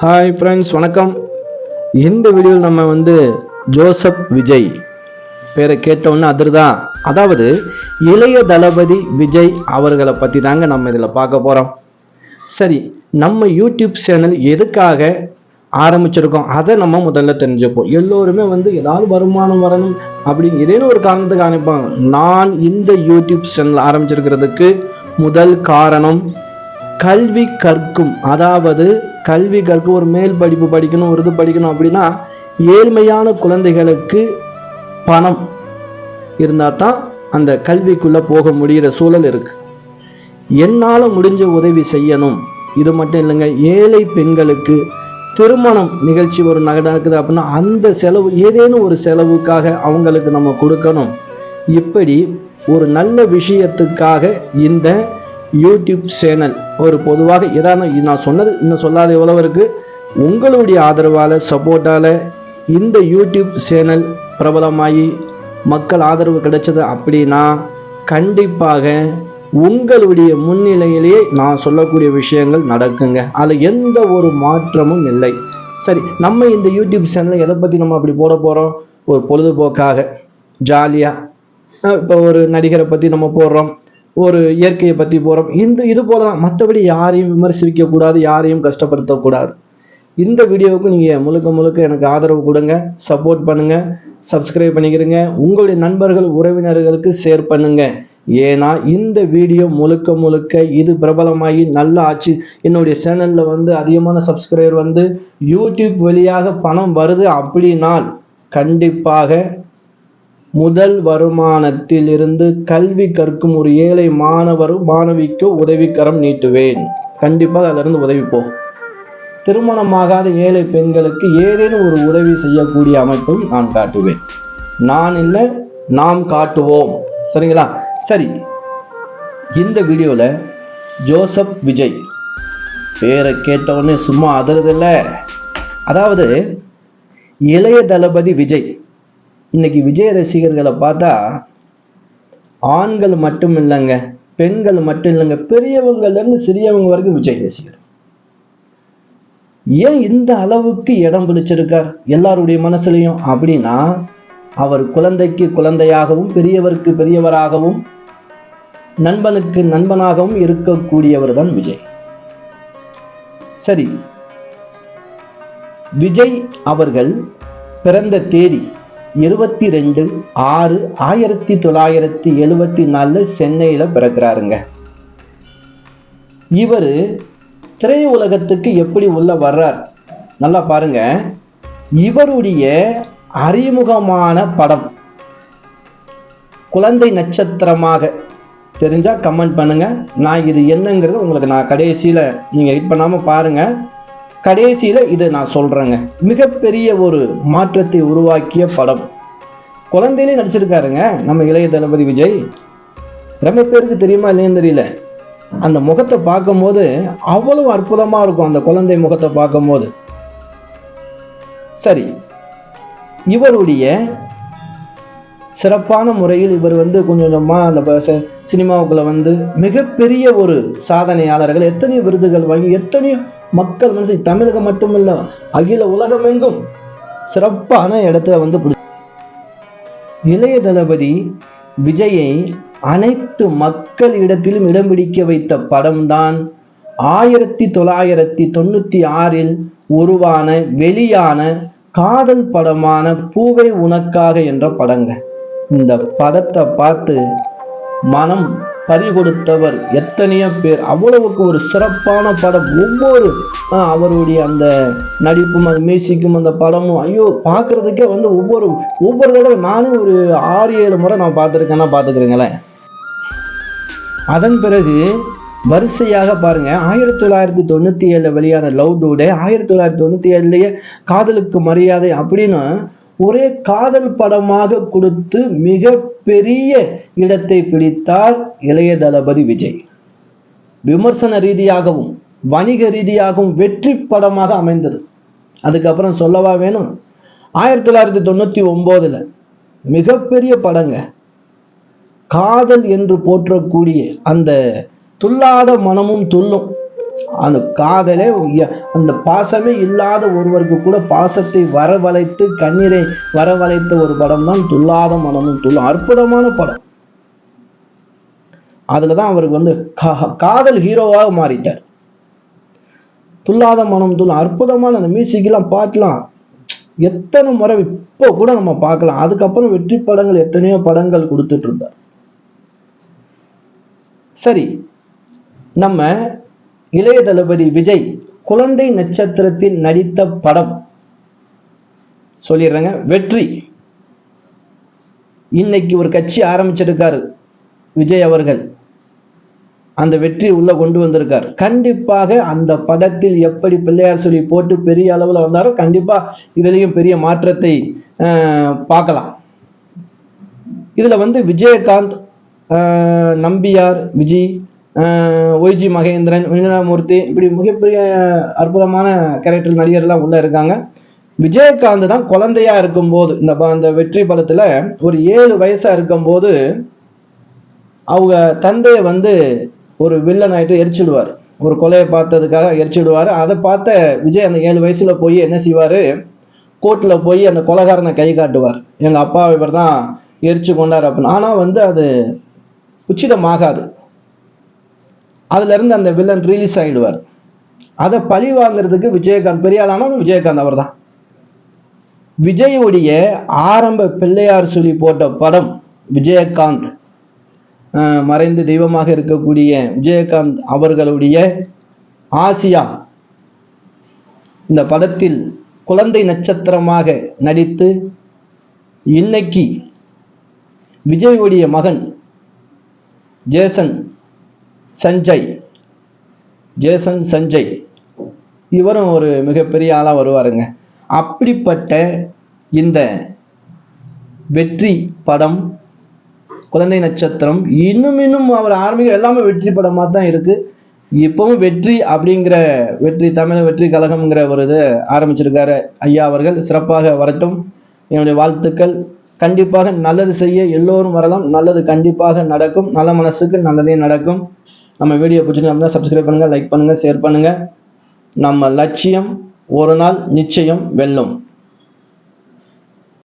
Hi friends, வணக்கம். இந்த வீடியோவில் நம்ம ஜோசப் விஜய் பேரை கேட்டோன்னு அதிர்தான். அதாவது இளைய தளபதி விஜய் அவர்களை பற்றி தாங்க நம்ம இதில் பார்க்க போகிறோம். சரி, நம்ம யூடியூப் சேனல் எதுக்காக ஆரம்பிச்சிருக்கோம் அதை நம்ம முதல்ல தெரிஞ்சுப்போம். எல்லோருமே ஏதாவது வருமானம் வரணும் அப்படின்னு ஏதேனும் ஒரு காரணத்துக்கு ஆரம்பிப்பாங்க. நான் இந்த யூடியூப் சேனல் ஆரம்பிச்சிருக்கிறதுக்கு முதல் காரணம் கல்வி கற்கும், அதாவது கல்வி கற்க ஒரு மேல் படிப்பு படிக்கணும், ஒரு இது படிக்கணும் அப்படின்னா ஏழ்மையான குழந்தைகளுக்கு பணம் இருந்தால் தான் அந்த கல்விக்குள்ள போக முடிகிற சூழல் இருக்கு. என்னால் முடிஞ்ச உதவி செய்யணும். இது மட்டும் இல்லைங்க, ஏழை பெண்களுக்கு திருமணம் நிகழ்ச்சி ஒரு நடக்குது அப்படின்னா அந்த செலவு ஏதேனும் ஒரு செலவுக்காக அவங்களுக்கு நம்ம கொடுக்கணும். இப்படி ஒரு நல்ல விஷயத்துக்காக இந்த யூடியூப் சேனல் ஒரு பொதுவாக ஏதாவது நான் சொன்னது இன்னும் சொல்லாத எவ்வளவு இருக்கு. உங்களுடைய ஆதரவால சப்போர்ட்டால இந்த யூடியூப் சேனல் பிரபலமாகி மக்கள் ஆதரவு கிடைச்சது அப்படின்னா கண்டிப்பாக உங்களுடைய முன்னிலையிலேயே நான் சொல்லக்கூடிய விஷயங்கள் நடக்குங்க. அதில் எந்த ஒரு மாற்றமும் இல்லை. சரி, நம்ம இந்த யூடியூப் சேனலை எதை பற்றி நம்ம அப்படி போட போகிறோம்? ஒரு பொழுதுபோக்காக ஜாலியாக இப்போ ஒரு நடிகரை பற்றி நம்ம போடுறோம், ஒரு இயற்கையை பற்றி போகிறோம். இது போல தான். மற்றபடி யாரையும் விமர்சிக்கக்கூடாது, யாரையும் கஷ்டப்படுத்தக்கூடாது. இந்த வீடியோவுக்கு நீங்கள் முழுக்க எனக்கு ஆதரவு கொடுங்க, சப்போர்ட் பண்ணுங்கள், சப்ஸ்கிரைப் பண்ணிக்கிறீங்க, உங்களுடைய நண்பர்கள் உறவினர்களுக்கு ஷேர் பண்ணுங்க. ஏன்னா இந்த வீடியோ முழுக்க இது பிரபலமாகி நல்ல ஆச்சு. என்னுடைய சேனலில் அதிகமான சப்ஸ்கிரைபர் யூடியூப் வழியாக பணம் வருது அப்படின்னால் கண்டிப்பாக முதல் வருமானத்தில் இருந்து கல்வி கற்கும் ஒரு ஏழை மாணவிக்கு உதவிக்கரம் நீட்டுவேன். கண்டிப்பாக அதிலிருந்து உதவி போகும். திருமணமாகாத ஏழை பெண்களுக்கு ஏதேனும் ஒரு உதவி செய்யக்கூடிய அமைப்பும் நான் காட்டுவேன். நான் இல்லை, நாம் காட்டுவோம். சரிங்களா? சரி, இந்த வீடியோல ஜோசப் விஜய் பேரை கேட்டவுடனே சும்மா அதிரதில்ல. அதாவது இளைய தளபதி விஜய். இன்னைக்கு விஜய் ரசிகர்களை பார்த்தா ஆண்கள் மட்டும் இல்லைங்க, பெண்கள் மட்டும் இல்லைங்க, பெரியவங்கள்ல இருந்து சிறியவங்க வரைக்கும் விஜய் ரசிகர். ஏன் இந்த அளவுக்கு இடம் பிடிச்சிருக்கார் எல்லாருடைய மனசுலையும் அப்படின்னா, அவர் குழந்தைக்கு குழந்தையாகவும் பெரியவருக்கு பெரியவராகவும் நண்பனுக்கு நண்பனாகவும் இருக்கக்கூடியவர் தான் விஜய். சரி, விஜய் அவர்கள் பிறந்த தேதி 22/6/1974 சென்னையில பிறக்கிறாருங்க. இவர் திரை உலகத்துக்கு எப்படி உள்ள வர்றார் நல்லா பாருங்க. இவருடைய அறிமுகமான படம் குழந்தை நட்சத்திரமாக தெரிஞ்சா கமெண்ட் பண்ணுங்க. நான் இது என்னங்கிறது உங்களுக்கு நான் கடைசியில நீங்க ஹிட் பண்ணாம பாருங்க. கடைசியில இதை நான் சொல்றேங்க. மிகப்பெரிய ஒரு மாற்றத்தை உருவாக்கிய படம். குழந்தையிலே நடிச்சிருக்காருங்க நம்ம இளைய தளபதி விஜய். ரொம்ப பேருக்கு தெரியுமா இல்லைன்னு தெரியல. அந்த முகத்தை பார்க்கும் போது அவ்வளவு அற்புதமா இருக்கும், அந்த குழந்தை முகத்தை பார்க்கும் போது. சரி, இவருடைய சிறப்பான முறையில் இவர் கொஞ்சமா அந்த சினிமாவுக்குள்ள மிகப்பெரிய ஒரு சாதனையாளர்கள், எத்தனையோ விருதுகள் வாங்கி எத்தனையோ மக்கள் மனசு தமிழகம் மட்டுமல்ல அகில உலகம் எங்கும் சிறப்பான இடத்துல இளைய தளபதி விஜயை அனைத்து மக்கள் இடத்திலும் இடம் பிடிக்க வைத்த படம் தான் 1996 உருவான வெளியான காதல் படமான பூவே உனக்காக என்ற படங்க. இந்த படத்தை பார்த்து மனம் பறிகொடுத்தவர் எத்தனையோ பேர். அவ்வளவுக்கு ஒரு சிறப்பான படம். ஒவ்வொரு அவருடைய அந்த நடிப்பும் அந்த மியூசிக்கும் அந்த படமும் ஐயோ பார்க்கறதுக்கே ஒவ்வொரு தடவை நானும் ஒரு 6-7 முறை நான் பார்த்துருக்கேன்னா பார்த்துக்கிறேங்களேன். அதன் பிறகு வரிசையாக பாருங்க, 1997 வெளியான லவ் டுடே, 1997 காதலுக்கு மரியாதை அப்படின்னு ஒரே காதல் படமாக கொடுத்து மிக பெரிய இடத்தை பிடித்தார் இளைய தளபதி விஜய். விமர்சன ரீதியாகவும் வணிக ரீதியாகவும் வெற்றி படமாக அமைந்தது. அதுக்கப்புறம் சொல்லவா வேணும். 1999 மிகப்பெரிய படங்க. காதல் என்று போற்றக்கூடிய அந்த துள்ளாத மனமும் துள்ளும் அந்த காதலே அந்த பாசமே இல்லாத ஒருவருக்கு கூட பாசத்தை வரவழைத்து கண்ணீரை வரவழைத்த ஒரு படம் தான் துள்ளாத மனமும் துள்ளும். அற்புதமான படம். அதுலதான் அவருக்கு வந்து காதல் ஹீரோவாக மாறிட்டார். துள்ளாத மனம் துள்ளும் அற்புதமான அந்த மியூசிக் எல்லாம் பாட்டுலாம் எத்தனை முறை இப்போ கூட நம்ம பார்க்கலாம். அதுக்கப்புறம் வெற்றி படங்கள் எத்தனையோ படங்கள் கொடுத்துட்டு இருந்தார். சரி, நம்ம இளைய தளபதி விஜய் குழந்தை நட்சத்திரத்தில் நடித்த படம் சொல்லிடுறேங்க, வெற்றி. இன்னைக்கு ஒரு கட்சி ஆரம்பிச்சிருக்காரு விஜய் அவர்கள். அந்த வெற்றி உள்ள கொண்டு வந்திருக்கார். கண்டிப்பாக அந்த படத்தில் எப்படி பிள்ளையார் சொல்லி போட்டு பெரிய அளவுல வந்தாரோ கண்டிப்பா இதுலயும் பெரிய மாற்றத்தை பார்க்கலாம். இதுல வந்து விஜயகாந்த், நம்பியார் விஜய், ஒய்ஜி மகேந்திரன், வினயமூர்த்தி, இப்படி மிகப்பெரிய அற்புதமான கேரக்டர் நடிகர்லாம் உள்ள இருக்காங்க. விஜயகாந்த் தான் குழந்தையா இருக்கும்போது இந்த வெற்றி படத்துல ஒரு 7 வயசா இருக்கும்போது அவங்க தந்தையை வந்து ஒரு வில்லன் ஆயிட்டு எரிச்சிடுவார். ஒரு கொலையை பார்த்ததுக்காக எரிச்சிடுவார். அதை பார்த்த விஜய் அந்த 7 வயசுல போய் என்ன செய்வாரு, கோர்ட்ல போய் அந்த கொலைகாரனை கை காட்டுவார். எங்க அப்பா இவர் தான் எரிச்சு கொண்டார் அப்படின்னு. ஆனா வந்து அது உச்சிதமாகாது. அதுல இருந்து அந்த வில்லன் ரிலீஸ் ஆயிடுவார். அதை பழி வாங்குறதுக்கு விஜயகாந்த் பெரிய ஆளான விஜயகாந்த் அவர் தான். விஜயுடைய ஆரம்ப பிள்ளையார் சொல்லி போட்ட படம் விஜயகாந்த் மறைந்து தெய்வமாக இருக்கக்கூடிய விஜயகாந்த் அவர்களுடைய ஆசியா இந்த படத்தில் குழந்தை நட்சத்திரமாக நடித்து இன்னைக்கு விஜயுடைய மகன் ஜேசன் சஞ்சய் இவரும் ஒரு மிகப்பெரிய ஆளா வருவாருங்க. அப்படிப்பட்ட இந்த வெற்றி படம் குழந்தை நட்சத்திரம் இன்னும் அவர் ஆரம்பிக்க எல்லாமே வெற்றி படமா தான் இருக்கு. இப்பவும் வெற்றி அப்படிங்கிற தமிழக வெற்றி கழகம்ங்கிற ஒரு இது ஆரம்பிச்சிருக்காரு ஐயா அவர்கள். சிறப்பாக வரட்டும், என்னுடைய வாழ்த்துக்கள். கண்டிப்பாக நல்லது செய்ய எல்லோரும் வரலாம். நல்லது கண்டிப்பாக நடக்கும். நல்ல மனசுக்கு நல்லதே நடக்கும். நம்ம வீடியோ பிடிச்சிருந்தா சப்ஸ்கிரைப் பண்ணுங்க, லைக் பண்ணுங்க, ஷேர் பண்ணுங்க. நம்ம லட்சியம் ஒரு நாள் நிச்சயம் வெல்லும்.